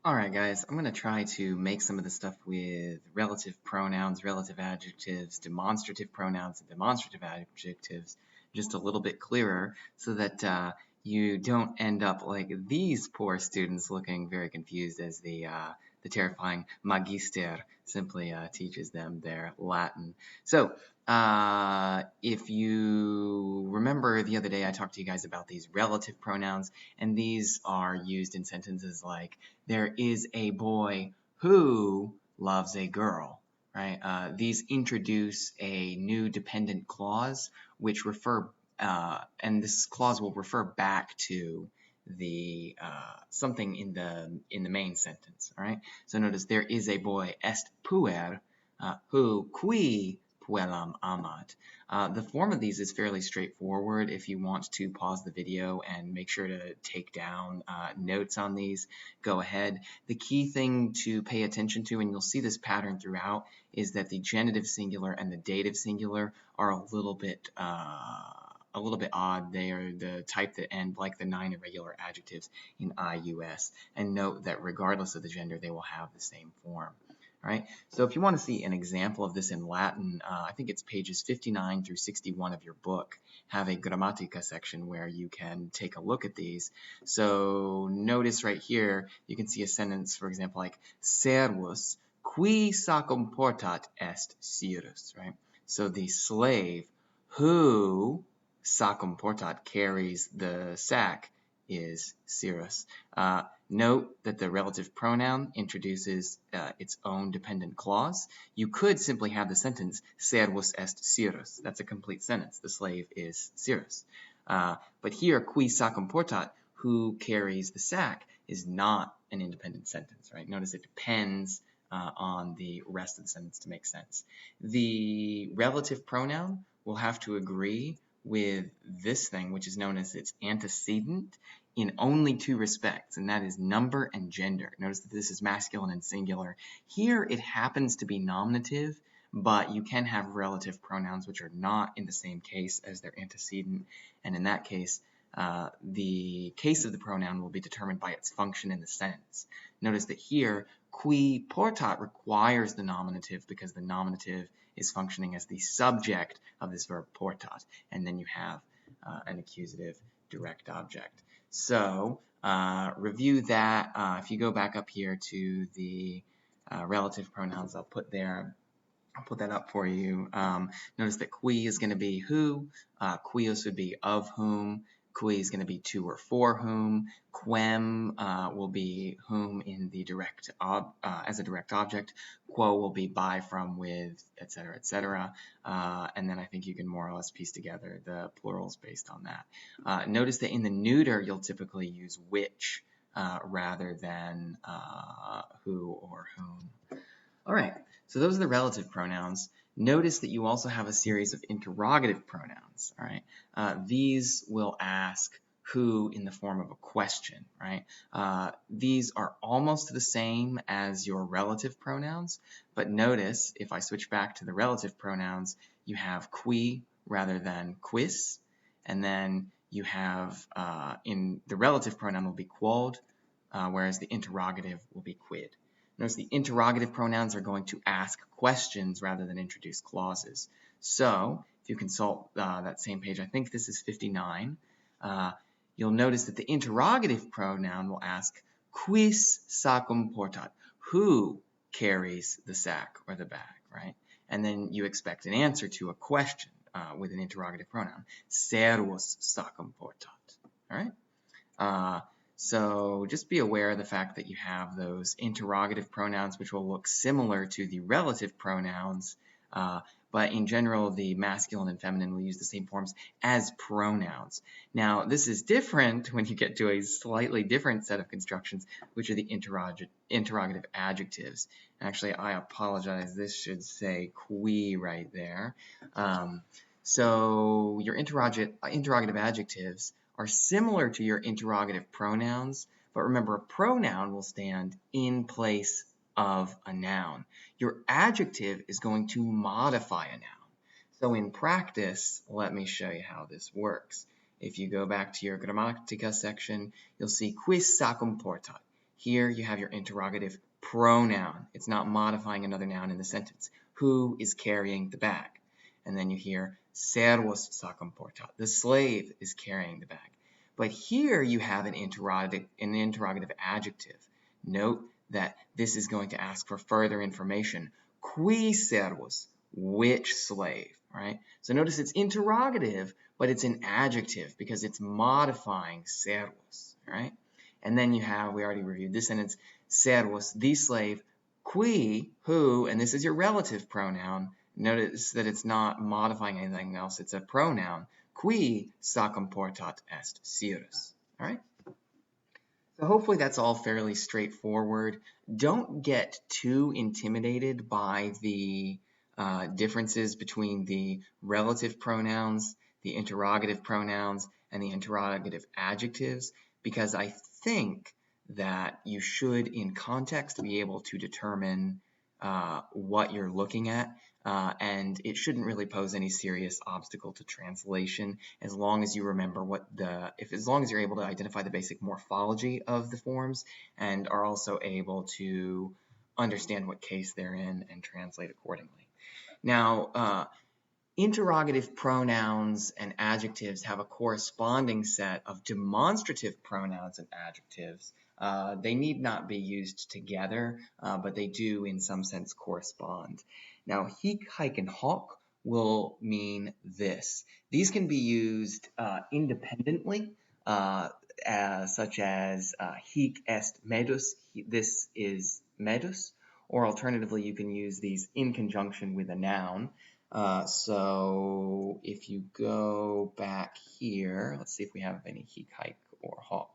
Alright guys, I'm going to try to make some of the stuff with relative pronouns, relative adjectives, demonstrative pronouns, and demonstrative adjectives just a little bit clearer so that you don't end up like these poor students looking very confused as the terrifying magister simply teaches them their Latin. So, if you remember the other day I talked to you guys about these relative pronouns, and these are used in sentences like there is a boy who loves a girl, right? These introduce a new dependent clause which and this clause will refer back to the something in the main sentence, all right? So notice there is a boy est puer who qui puellam amat. The form of these is fairly straightforward. If you want to pause the video and make sure to take down notes on these, go ahead. The key thing to pay attention to, and you'll see this pattern throughout, is that the genitive singular and the dative singular are a little bit odd. They are the type that end like the 9 irregular adjectives in IUS. And note that regardless of the gender, they will have the same form. All right, so if you want to see an example of this in Latin, I think it's pages 59 through 61 of your book have a grammatica section where you can take a look at these. So notice right here, you can see a sentence, for example, like servus qui sacum portat est sirus, right? So the slave who sacum portat carries the sack is sirus. Note that the relative pronoun introduces its own dependent clause. You could simply have the sentence servus est sirus. That's a complete sentence. The slave is sirus. But here, qui sacum portat, who carries the sack, is not an independent sentence, right? Notice it depends on the rest of the sentence to make sense. The relative pronoun will have to agree with this thing, which is known as its antecedent, in only 2 respects, and that is number and gender. Notice that this is masculine and singular. Here it happens to be nominative, but you can have relative pronouns which are not in the same case as their antecedent, and in that case, the case of the pronoun will be determined by its function in the sentence. Notice that here, qui portat requires the nominative because the nominative is functioning as the subject of this verb portat, and then you have an accusative direct object. So review that. If you go back up here to the relative pronouns, I'll put that up for you. Notice that qui is going to be who, quios would be of whom, qui is going to be to or for whom, quem will be whom in the direct as a direct object, quo will be by, from, with, etc., etc. And then I think you can more or less piece together the plurals based on that. Notice that in the neuter you'll typically use which rather than who or whom. All right, so those are the relative pronouns. Notice that you also have a series of interrogative pronouns, all right? These will ask who in the form of a question, right? These are almost the same as your relative pronouns, but notice if I switch back to the relative pronouns, you have qui rather than quis, and then you have in the relative pronoun will be quod, whereas the interrogative will be quid. Notice the interrogative pronouns are going to ask questions rather than introduce clauses. So if you consult that same page, I think this is 59, you'll notice that the interrogative pronoun will ask quis sacum portat, who carries the sack or the bag, right? And then you expect an answer to a question with an interrogative pronoun, servus sacum portat, all right? So just be aware of the fact that you have those interrogative pronouns which will look similar to the relative pronouns, but in general the masculine and feminine will use the same forms as pronouns. Now this is different when you get to a slightly different set of constructions, which are the interrogative adjectives. Actually, I apologize, this should say qui right there. So your interrogative adjectives are similar to your interrogative pronouns, but remember a pronoun will stand in place of a noun. Your adjective is going to modify a noun. So in practice, let me show you how this works. If you go back to your grammatica section, you'll see quis sacum portat. Here you have your interrogative pronoun. It's not modifying another noun in the sentence. Who is carrying the bag? And then you hear servos sacam portat. The slave is carrying the bag. But here you have an interrogative adjective. Note that this is going to ask for further information. Qui servos? Which slave? Right? So notice it's interrogative, but it's an adjective because it's modifying servos. Right? And then you have, we already reviewed this sentence, servos, the slave, qui, who, and this is your relative pronoun. Notice that it's not modifying anything else, it's a pronoun. Qui sacam portat est syrus. All right? So hopefully that's all fairly straightforward. Don't get too intimidated by the differences between the relative pronouns, the interrogative pronouns, and the interrogative adjectives, because I think that you should, in context, be able to determine what you're looking at, and it shouldn't really pose any serious obstacle to translation as long as you remember as long as you're able to identify the basic morphology of the forms and are also able to understand what case they're in and translate accordingly. Now, interrogative pronouns and adjectives have a corresponding set of demonstrative pronouns and adjectives. They need not be used together, but they do in some sense correspond. Now, hic, hike, and hoc will mean this. These can be used independently, such as hic est medus, this is medus, or alternatively you can use these in conjunction with a noun. So if you go back here, let's see if we have any hic, hike, or hawk.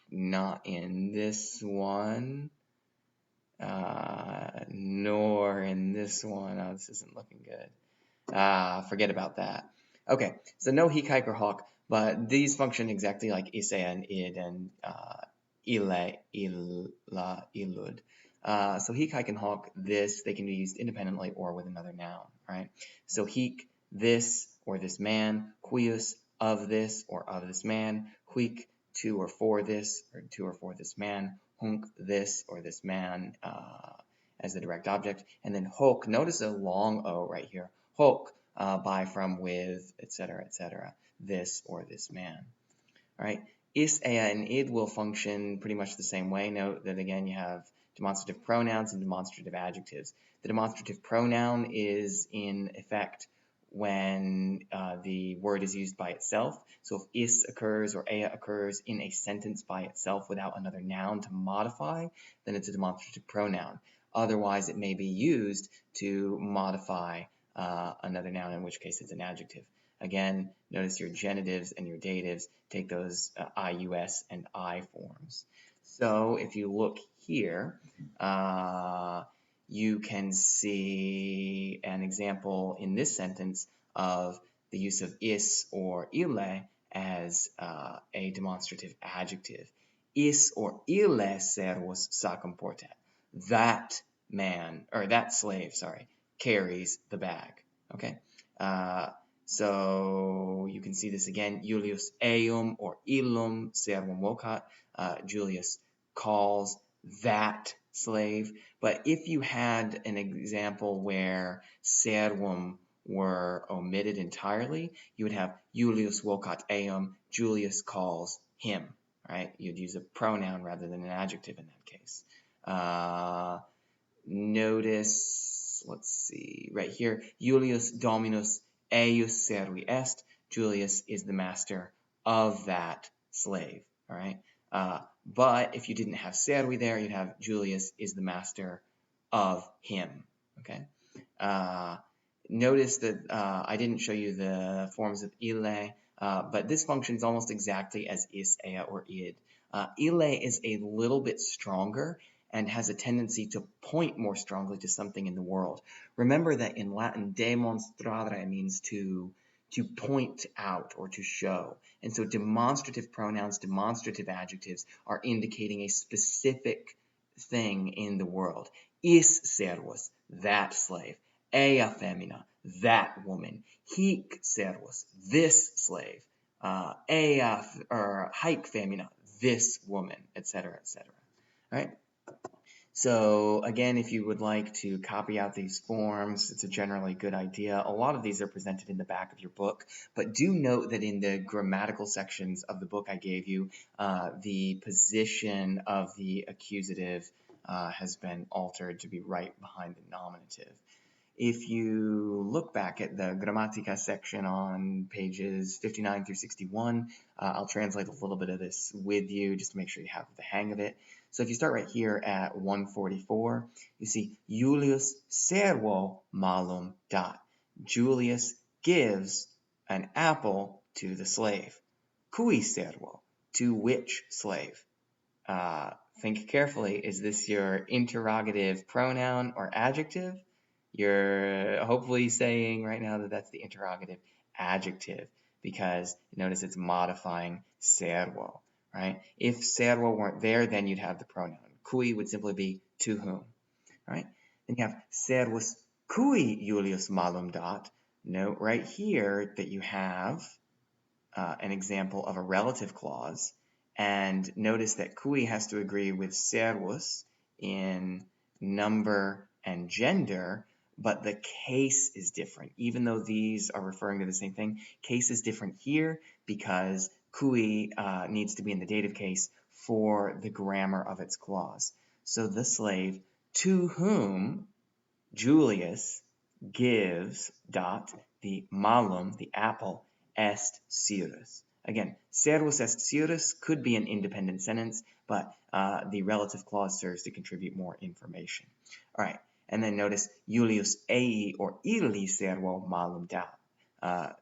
Not in this one, nor in this one. Oh, this isn't looking good. Forget about that. Okay, so no hic, hike, or hawk, but these function exactly like ise and id and ile, illa, illud. So hic, hike, and hawk, this, they can be used independently or with another noun, right? So hic, this or this man, huius, of this or of this man, huic, to or for this or to or for this man, hunc, this or this man as the direct object, and then hoc, notice a long O right here, hoc, by, from, with, etc., this or this man, all right? Is, ea, and id will function pretty much the same way. Note that again you have demonstrative pronouns and demonstrative adjectives. The demonstrative pronoun is in effect when the word is used by itself. So if is occurs or ea occurs in a sentence by itself without another noun to modify, then it's a demonstrative pronoun. Otherwise, it may be used to modify another noun, in which case it's an adjective. Again, notice your genitives and your datives take those ius and I forms. So if you look here, you can see an example in this sentence of the use of is or ille as a demonstrative adjective. Is or ille servos sacam portat. That man, or that slave, sorry, carries the bag. Okay? So you can see this again, Julius eum or illum servum vocat. Julius calls that slave. But if you had an example where servum were omitted entirely, you would have Julius vocat eum, Julius calls him, right? You'd use a pronoun rather than an adjective in that case. Notice, let's see, right here, Julius dominus eius servi est, Julius is the master of that slave, all right? But if you didn't have servi there, you'd have Julius is the master of him, okay? Notice that I didn't show you the forms of ille, but this functions almost exactly as is, ea, or id. Ille is a little bit stronger and has a tendency to point more strongly to something in the world. Remember that in Latin, demonstrare means to point out or to show. And so demonstrative pronouns, demonstrative adjectives are indicating a specific thing in the world. Is servus, that slave. Ea femina, that woman. Hic servus, this slave. Ea, or haec femina, this woman, etc., etc. All right. So again, if you would like to copy out these forms, it's a generally good idea. A lot of these are presented in the back of your book, but do note that in the grammatical sections of the book I gave you, the position of the accusative has been altered to be right behind the nominative. If you look back at the Grammatica section on pages 59 through 61, I'll translate a little bit of this with you just to make sure you have the hang of it. So if you start right here at 144, you see Julius servo malum dat. Julius gives an apple to the slave. Cui servo? To which slave? Think carefully. Is this your interrogative pronoun or adjective? You're hopefully saying right now that that's the interrogative adjective because notice it's modifying servo, right? If servo weren't there, then you'd have the pronoun. Cui would simply be to whom, right? Then you have servus cui Julius malum dat. Note right here that you have an example of a relative clause, and notice that cui has to agree with servus in number and gender, but the case is different. Even though these are referring to the same thing, case is different here because cui needs to be in the dative case for the grammar of its clause. So the slave to whom Julius gives dot the malum, the apple, est syrus. Again, servus est syrus could be an independent sentence, but the relative clause serves to contribute more information. All right, and then notice Julius ei or illi servo malum dat.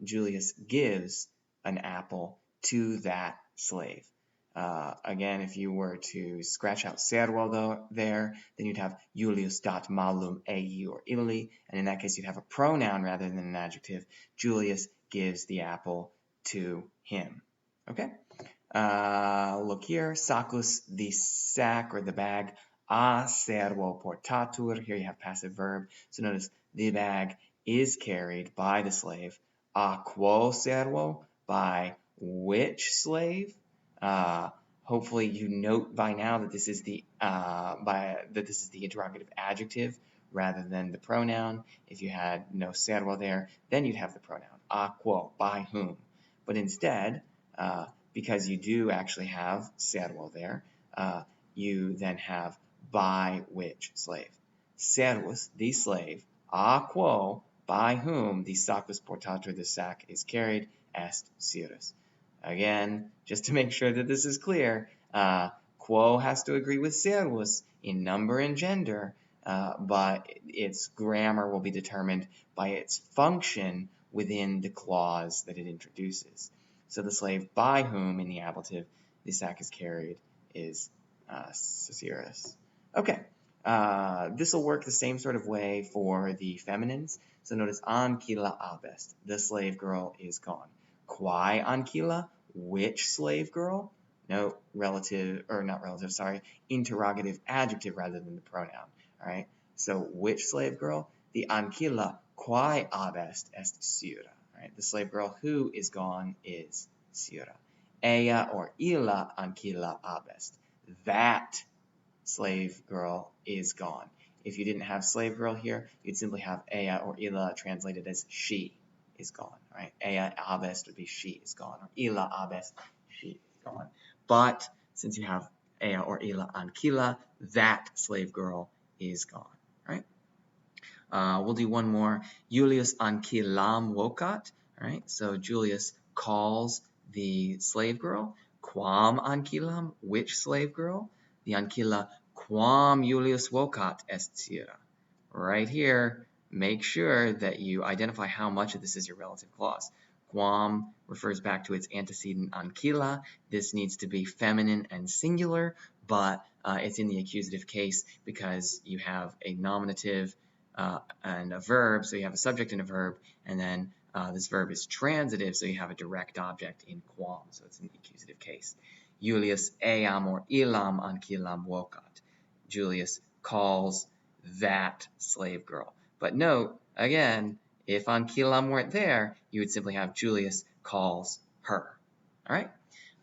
Julius gives an apple to that slave. Again, if you were to scratch out servo there, then you'd have Julius dot malum ei or illi, and in that case you'd have a pronoun rather than an adjective. Julius gives the apple to him. Okay? Look here, sacus, the sack or the bag, a servo portatur. Here you have passive verb. So notice the bag is carried by the slave. A quo servo? By which slave? Hopefully you note by now that this is the interrogative adjective rather than the pronoun. If you had no servo there, then you'd have the pronoun a quo, by whom. But instead, because you do actually have servo there, you then have by which slave. Servus, the slave, a quo, by whom the sacus portatur, the sack, is carried, est syrus. Again, just to make sure that this is clear, quo has to agree with servus in number and gender, but its grammar will be determined by its function within the clause that it introduces. So the slave by whom in the ablative the sack is carried is syrus. Okay, this will work the same sort of way for the feminines. So notice ancilla abest, the slave girl is gone. Quae ancilla, which slave girl? No, interrogative adjective rather than the pronoun. All right, so which slave girl? The ancilla quae abest est syra. Right, the slave girl who is gone is syra. Ea or illa ancilla abest. That slave girl is gone. If you didn't have slave girl here, you'd simply have ea or illa translated as she is gone, right? Ea abest would be she is gone, or illa abest, she is gone. But since you have ea or illa ancilla, that slave girl is gone, right? We'll do one more. Julius ancillam vocat, right? So Julius calls the slave girl. Quam ancillam, which slave girl? The ancilla quam Julius vocat est syra. Right here, make sure that you identify how much of this is your relative clause. Quam refers back to its antecedent ancilla. This needs to be feminine and singular, but it's in the accusative case because you have a nominative and a verb, so you have a subject and a verb, and then this verb is transitive, so you have a direct object in quam, so it's an accusative case. Julius eam or illam ancillam vocat. Julius calls that slave girl. But note, again, if ancillam weren't there, you would simply have Julius calls her. All right?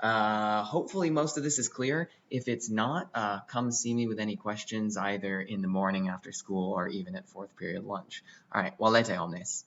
Hopefully most of this is clear. If it's not, come see me with any questions either in the morning after school or even at fourth period lunch. All right, walete omnes.